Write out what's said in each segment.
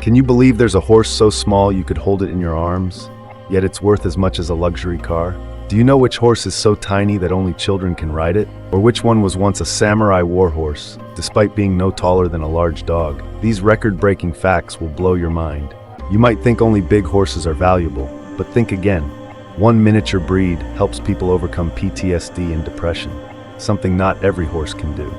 Can you believe there's a horse so small you could hold it in your arms, yet it's worth as much as a luxury car? Do you know which horse is so tiny that only children can ride it? Or which one was once a samurai war horse, despite being no taller than a large dog? These record-breaking facts will blow your mind. You might think only big horses are valuable, but think again. One miniature breed helps people overcome PTSD and depression, something not every horse can do.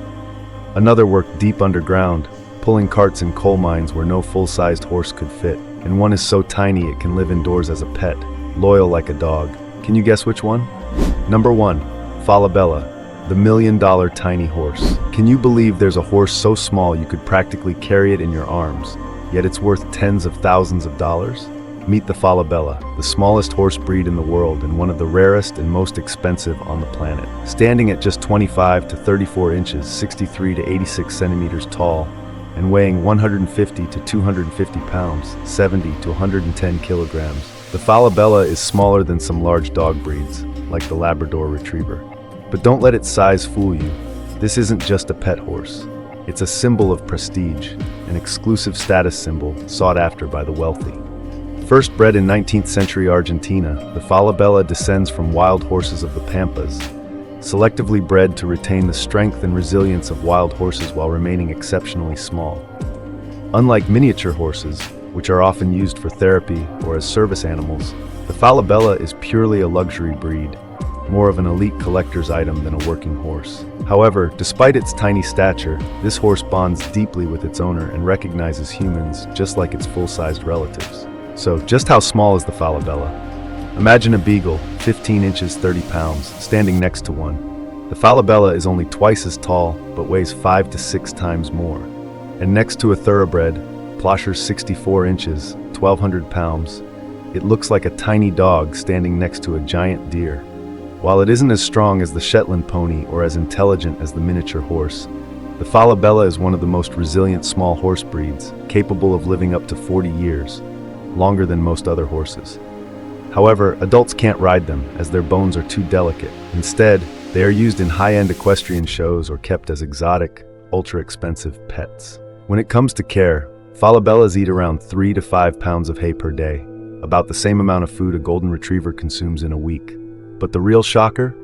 Another worked deep underground, pulling carts in coal mines where no full-sized horse could fit. And one is so tiny it can live indoors as a pet, loyal like a dog. Can you guess which one? Number 1, Falabella, the $1 million tiny horse. Can you believe there's a horse so small you could practically carry it in your arms, yet it's worth tens of thousands of dollars? Meet the Falabella, the smallest horse breed in the world and one of the rarest and most expensive on the planet. Standing at just 25 to 34 inches, 63 to 86 centimeters tall, and weighing 150 to 250 pounds, 70 to 110 kilograms. The Falabella is smaller than some large dog breeds, like the Labrador Retriever. But don't let its size fool you. This isn't just a pet horse. It's a symbol of prestige, an exclusive status symbol sought after by the wealthy. First bred in 19th century Argentina, the Falabella descends from wild horses of the Pampas, selectively bred to retain the strength and resilience of wild horses while remaining exceptionally small. Unlike miniature horses, which are often used for therapy or as service animals, the Falabella is purely a luxury breed, more of an elite collector's item than a working horse. However, despite its tiny stature, this horse bonds deeply with its owner and recognizes humans just like its full-sized relatives. So, just how small is the Falabella? Imagine a beagle, 15 inches 30 pounds, standing next to one. The Falabella is only twice as tall, but weighs 5 to 6 times more. And next to a thoroughbred, Plosher's 64 inches, 1,200 pounds, it looks like a tiny dog standing next to a giant deer. While it isn't as strong as the Shetland pony or as intelligent as the miniature horse, the Falabella is one of the most resilient small horse breeds, capable of living up to 40 years, longer than most other horses. However, adults can't ride them as their bones are too delicate. Instead, they are used in high-end equestrian shows or kept as exotic, ultra-expensive pets. When it comes to care, Falabellas eat around 3 to 5 pounds of hay per day, about the same amount of food a golden retriever consumes in a week. But the real shocker?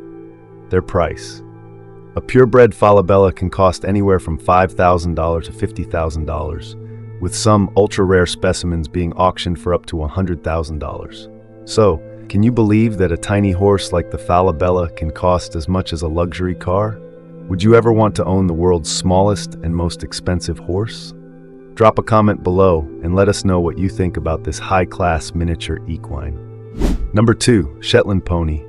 Their price. A purebred Falabella can cost anywhere from $5,000 to $50,000, with some ultra-rare specimens being auctioned for up to $100,000. So, can you believe that a tiny horse like the Falabella can cost as much as a luxury car? Would you ever want to own the world's smallest and most expensive horse? Drop a comment below and let us know what you think about this high-class miniature equine. Number 2, Shetland Pony,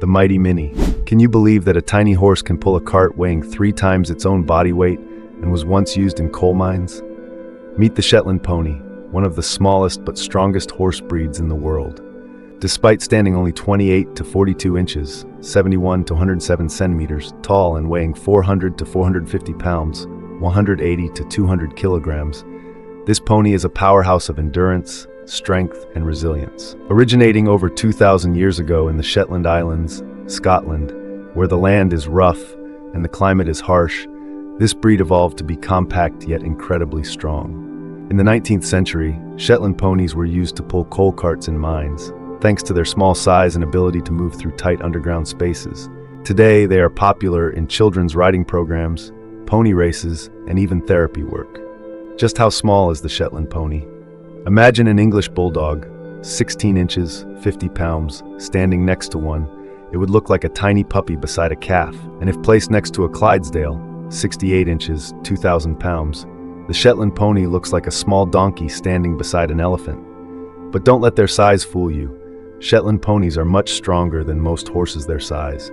the Mighty Mini. Can you believe that a tiny horse can pull a cart weighing 3 times its own body weight and was once used in coal mines? Meet the Shetland Pony, one of the smallest but strongest horse breeds in the world. Despite standing only 28 to 42 inches, 71 to 107 centimeters tall and weighing 400 to 450 pounds, 180 to 200 kilograms, this pony is a powerhouse of endurance, strength, and resilience. Originating over 2,000 years ago in the Shetland Islands, Scotland, where the land is rough and the climate is harsh, this breed evolved to be compact yet incredibly strong. In the 19th century, Shetland ponies were used to pull coal carts in mines, thanks to their small size and ability to move through tight underground spaces. Today, they are popular in children's riding programs, pony races, and even therapy work. Just how small is the Shetland pony? Imagine an English bulldog, 16 inches, 50 pounds, standing next to one. It would look like a tiny puppy beside a calf. And if placed next to a Clydesdale, 68 inches, 2,000 pounds, the Shetland pony looks like a small donkey standing beside an elephant. But don't let their size fool you. Shetland ponies are much stronger than most horses their size.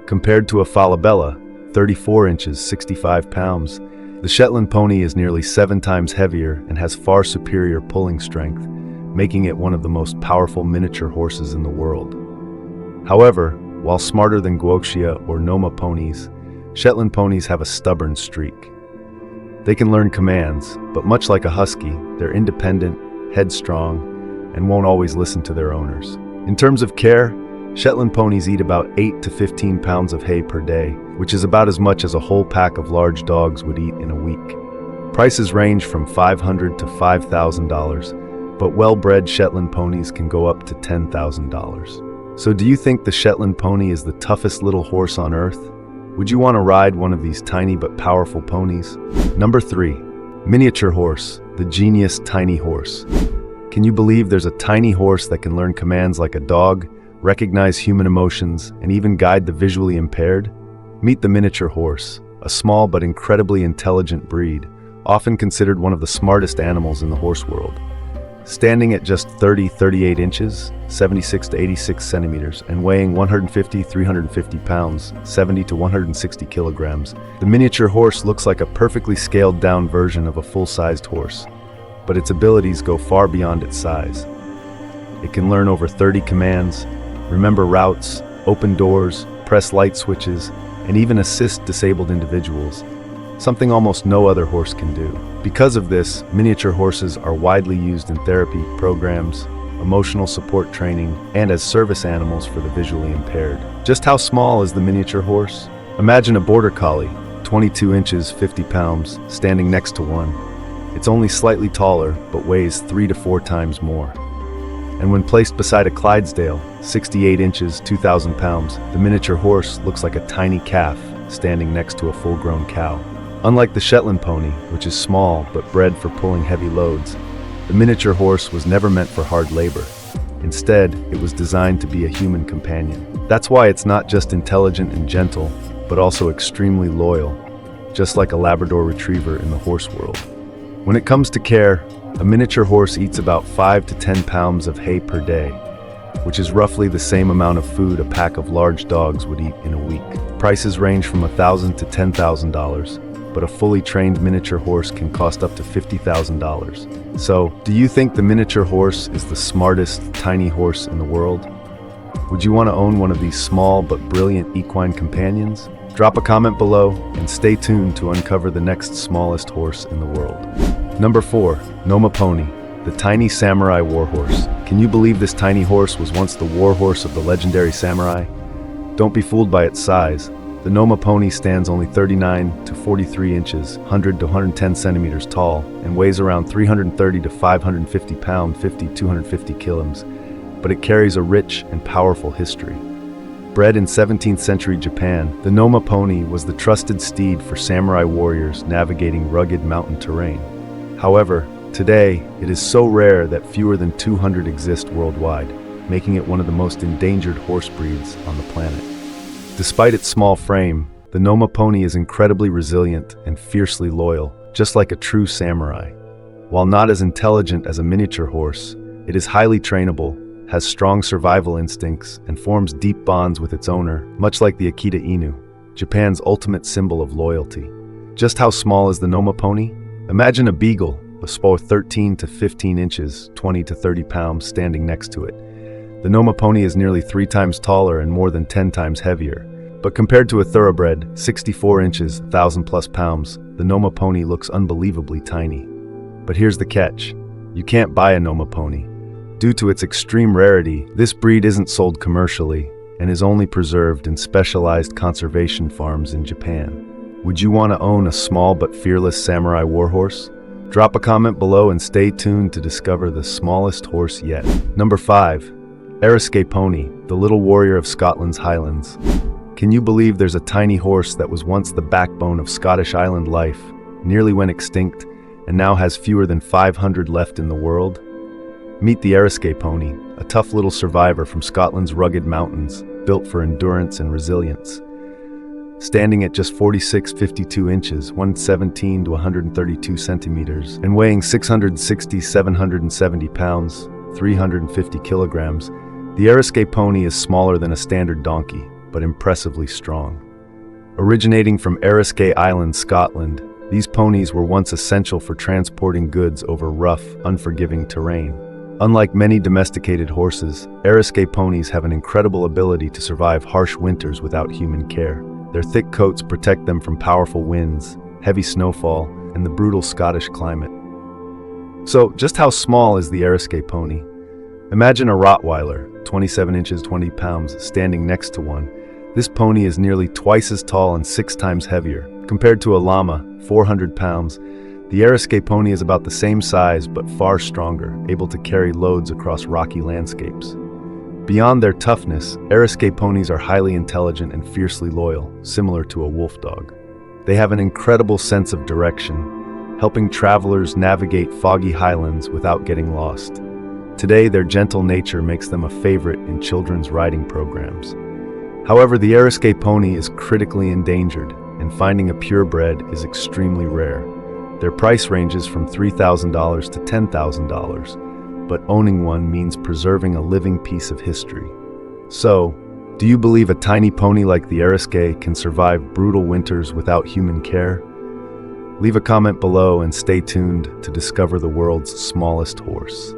Compared to a Falabella, 34 inches, 65 pounds, the Shetland pony is nearly 7 times heavier and has far superior pulling strength, making it one of the most powerful miniature horses in the world. However, while smarter than Guoxia or Noma ponies, Shetland ponies have a stubborn streak. They can learn commands, but much like a husky, they're independent, headstrong, and won't always listen to their owners. In terms of care, Shetland ponies eat about 8 to 15 pounds of hay per day, which is about as much as a whole pack of large dogs would eat in a week. Prices range from $500 to $5,000, but well-bred Shetland ponies can go up to $10,000. So do you think the Shetland pony is the toughest little horse on earth? Would you want to ride one of these tiny but powerful ponies? Number 3. Miniature horse, the genius tiny horse. Can you believe there's a tiny horse that can learn commands like a dog, recognize human emotions, and even guide the visually impaired? Meet the miniature horse, a small but incredibly intelligent breed, often considered one of the smartest animals in the horse world. Standing at just 38 inches, 76 to 86 centimeters, and weighing 350 pounds, 70 to 160 kilograms, the miniature horse looks like a perfectly scaled-down version of a full-sized horse, but its abilities go far beyond its size. It can learn over 30 commands, remember routes, open doors, press light switches, and even assist disabled individuals, something almost no other horse can do. Because of this, miniature horses are widely used in therapy programs, emotional support training, and as service animals for the visually impaired. Just how small is the miniature horse? Imagine a border collie, 22 inches, 50 pounds, standing next to one. It's only slightly taller, but weighs 3 to 4 times more. And when placed beside a Clydesdale, 68 inches, 2,000 pounds, the miniature horse looks like a tiny calf standing next to a full-grown cow. Unlike the Shetland pony, which is small but bred for pulling heavy loads, the miniature horse was never meant for hard labor. Instead, it was designed to be a human companion. That's why it's not just intelligent and gentle, but also extremely loyal, just like a Labrador Retriever in the horse world. When it comes to care, a miniature horse eats about 5 to 10 pounds of hay per day, which is roughly the same amount of food a pack of large dogs would eat in a week. Prices range from $1,000 to $10,000, but a fully trained miniature horse can cost up to $50,000. So, do you think the miniature horse is the smartest tiny horse in the world? Would you want to own one of these small but brilliant equine companions? Drop a comment below and stay tuned to uncover the next smallest horse in the world. Number 4. Noma Pony, the tiny samurai warhorse. Can you believe this tiny horse was once the warhorse of the legendary samurai? Don't be fooled by its size. The Noma Pony stands only 39 to 43 inches, 100 to 110 centimeters tall, and weighs around 330 to 550 pounds, 50 to 250 kilograms, but it carries a rich and powerful history. Bred in 17th century Japan, the Noma Pony was the trusted steed for samurai warriors navigating rugged mountain terrain. However, today, it is so rare that fewer than 200 exist worldwide, making it one of the most endangered horse breeds on the planet. Despite its small frame, the Noma Pony is incredibly resilient and fiercely loyal, just like a true samurai. While not as intelligent as a miniature horse, it is highly trainable, has strong survival instincts, and forms deep bonds with its owner, much like the Akita Inu, Japan's ultimate symbol of loyalty. Just how small is the Noma Pony? Imagine a beagle, a small 13 to 15 inches, 20 to 30 pounds, standing next to it. The Noma Pony is nearly 3 times taller and more than 10 times heavier. But compared to a thoroughbred, 64 inches, 1,000 plus pounds, the Noma Pony looks unbelievably tiny. But here's the catch. You can't buy a Noma Pony. Due to its extreme rarity, this breed isn't sold commercially and is only preserved in specialized conservation farms in Japan. Would you want to own a small but fearless samurai warhorse? Drop a comment below and stay tuned to discover the smallest horse yet. Number 5. Eriskay Pony, the little warrior of Scotland's Highlands. Can you believe there's a tiny horse that was once the backbone of Scottish Island life, nearly went extinct, and now has fewer than 500 left in the world? Meet the Eriskay Pony, a tough little survivor from Scotland's rugged mountains, built for endurance and resilience. Standing at just 46-52 inches, 117 to 132 centimeters, and weighing 660-770 pounds, 350 kilograms, the Eriskay Pony is smaller than a standard donkey, but impressively strong. Originating from Eriskay Island, Scotland, these ponies were once essential for transporting goods over rough, unforgiving terrain. Unlike many domesticated horses, Eriskay ponies have an incredible ability to survive harsh winters without human care. Their thick coats protect them from powerful winds, heavy snowfall, and the brutal Scottish climate. So, just how small is the Eriskay pony? Imagine a Rottweiler, 27 inches 20 pounds, standing next to one. This pony is nearly twice as tall and 6 times heavier. Compared to a llama, 400 pounds, The Eriskay pony is about the same size but far stronger, able to carry loads across rocky landscapes. Beyond their toughness, Eriskay ponies are highly intelligent and fiercely loyal, similar to a wolf dog. They have an incredible sense of direction, helping travelers navigate foggy highlands without getting lost. Today, their gentle nature makes them a favorite in children's riding programs. However, the Eriskay pony is critically endangered, and finding a purebred is extremely rare. Their price ranges from $3,000 to $10,000, but owning one means preserving a living piece of history. So, do you believe a tiny pony like the Eriskay can survive brutal winters without human care? Leave a comment below and stay tuned to discover the world's smallest horse.